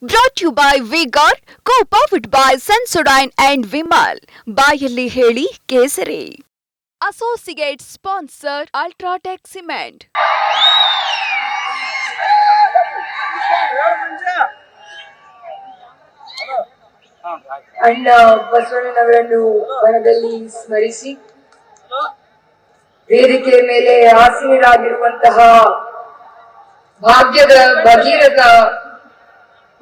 Brought to you by Vigor, co-powered by Sensodyne and Vimal. ಬಾಯಲ್ಲಿ ಹೇಳಿ ಕೇಸರಿ. Associate sponsor Ultratech Cement. ಅಣ್ಣ ಬಸವಣ್ಣನವರನ್ನು ವನದಲ್ಲಿ ಸ್ಮರಿಸಿ ವೇದಿಕೆ ಮೇಲೆ ಆಸೀನರಾಗಿರುವಂತಹ ಭಾಗ್ಯದ ಭಗೀರಥ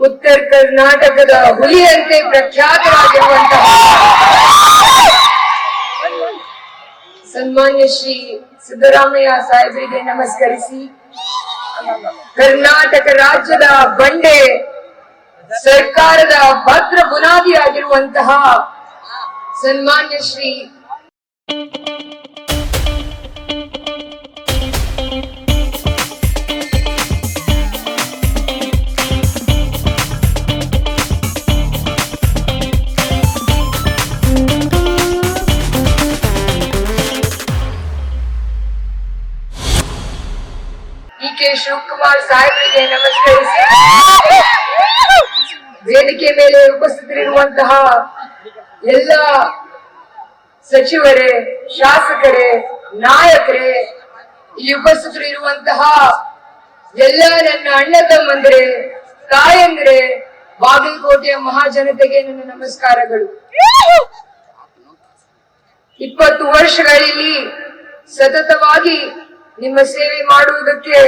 ಉತ್ತರ ಕರ್ನಾಟಕದ ಹುಲಿಯಂತೆ ಪ್ರಖ್ಯಾತರಾಗಿರುವಂತಹ ಸನ್ಮಾನ್ಯ ಶ್ರೀ ಸಿದ್ದರಾಮಯ್ಯ ಸಾಹೇಬರಿಗೆ ನಮಸ್ಕರಿಸಿ, ಕರ್ನಾಟಕ ರಾಜ್ಯದ ಬಂಡೆ ಸರ್ಕಾರದ ಭದ್ರ ಬುನಾದಿಯಾಗಿರುವಂತಹ ಸನ್ಮಾನ್ಯ ಶ್ರೀ ಕೆ ಶಿವಕುಮಾರ್ ಸಾಹೇಬರಿಗೆ ನಮಸ್ಕರಿಸಿ, ವೇದಿಕೆ ಮೇಲೆ ಉಪಸ್ಥಿತರಿರುವಂತಹ ಎಲ್ಲ ಸಚಿವರೇ, ಶಾಸಕರೇ, ನಾಯಕರೇ, ಇಲ್ಲಿ ಉಪಸ್ಥಿತರಿರುವಂತಹ ಎಲ್ಲ ನನ್ನ ಅಣ್ಣ ತಮ್ಮಂದಿರೇ, ತಾಯಂದಿರೇ, ಬಾಗಲಕೋಟೆಯ ಮಹಾಜನತೆಗೆ ನನ್ನ ನಮಸ್ಕಾರಗಳು. 20 ವರ್ಷಗಳಲ್ಲಿ ಸತತವಾಗಿ ನಿಮ್ಮ ಸೇವೆ ಮಾಡುವುದಕ್ಕೆ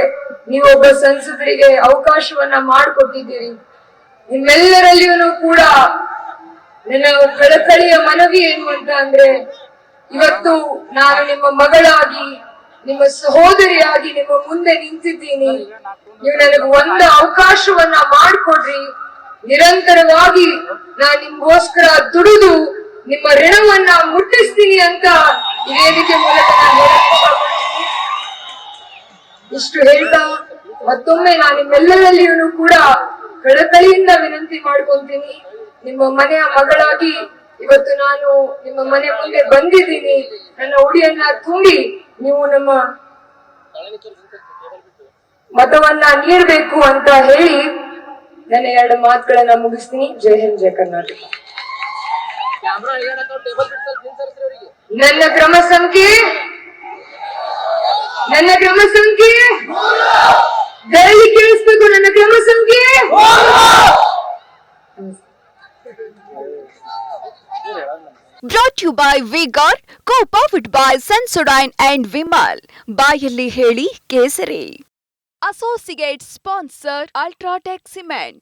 ನೀವೊಬ್ಬ ಸಂಸದರಿಗೆ ಅವಕಾಶವನ್ನ ಮಾಡಿಕೊಟ್ಟಿದ್ದೀರಿ. ನಿಮ್ಮೆಲ್ಲರಲ್ಲಿಯೂ ಕೂಡ ನನ್ನ ಕಳಕಳಿಯ ಮನವಿ ಏನು ಅಂತ ಅಂದ್ರೆ, ಇವತ್ತು ನಾನು ನಿಮ್ಮ ಮಗಳಾಗಿ, ನಿಮ್ಮ ಸಹೋದರಿಯಾಗಿ ನಿಮ್ಮ ಮುಂದೆ ನಿಂತಿದ್ದೀನಿ. ನೀವು ನನಗೆ ಒಂದು ಅವಕಾಶವನ್ನ ಮಾಡಿಕೊಡ್ರಿ. ನಿರಂತರವಾಗಿ ನಾನು ನಿಮ್ಗೋಸ್ಕರ ದುಡಿದು ನಿಮ್ಮ ಋಣವನ್ನ ಮುಟ್ಟಿಸ್ತೀನಿ ಅಂತ ಈ ವೇದಿಕೆ ಮೂಲಕ ನಾನು ಇಷ್ಟು ಹೇಳ್ತಾ ಮತ್ತೊಮ್ಮೆ ನಾನು ನಿಮ್ಮೆಲ್ಲರಲ್ಲಿಯೂ ಕೂಡ ಕಳಕಳಿಯಿಂದ ವಿನಂತಿ ಮಾಡ್ಕೊಂತೀನಿ. ನಿಮ್ಮ ಮನೆಯ ಮಗಳಾಗಿ ಇವತ್ತು ನಾನು ನಿಮ್ಮ ಮನೆ ಮುಂದೆ ಬಂದಿದ್ದೀನಿ. ನನ್ನ ಉಡಿಯನ್ನ ತುಂಬಿ ನೀವು ನಮ್ಮ ಮತವನ್ನ ನೀಡಬೇಕು ಅಂತ ಹೇಳಿ ನನ್ನ 2 ಮಾತುಗಳನ್ನ ಮುಗಿಸ್ತೀನಿ. ಜೈ ಹಿಂದ್, ಜೈ ಕರ್ನಾಟಕ. ನನ್ನ ಕ್ರಮ ಸಂಖ್ಯೆ ದಯವಿಟ್ಟು ಕೇಳಿಸ್ಬೇಕು. ನನ್ನ ಕ್ರಮ ಸಂಖ್ಯೆ Brought to you by Vigor, co-powered by Sensodyne and Vimal. ಬಾಯಲ್ಲಿ ಹೇಳಿ ಕೇಸರಿ. Associate sponsor Ultratech Cement.